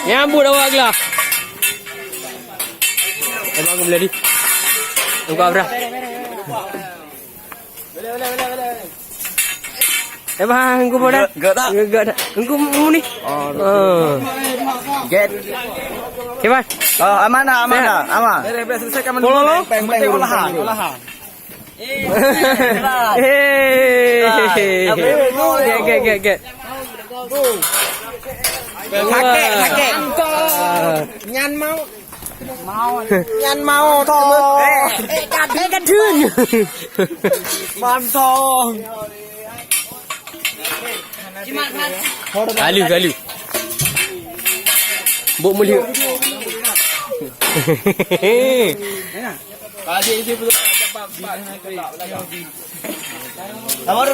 Nyambut awak lah. Emang aku beli. Tunggu apa? Bang, aku boleh. Gak dah. Aku mau ni. Get. Okay, bang. Oh, aman. Selesaikan Polo. penting olahan. Get. Kakek. Nyan mau to. Kan thun. Mantong. Galu. Buk mulia. Sabar.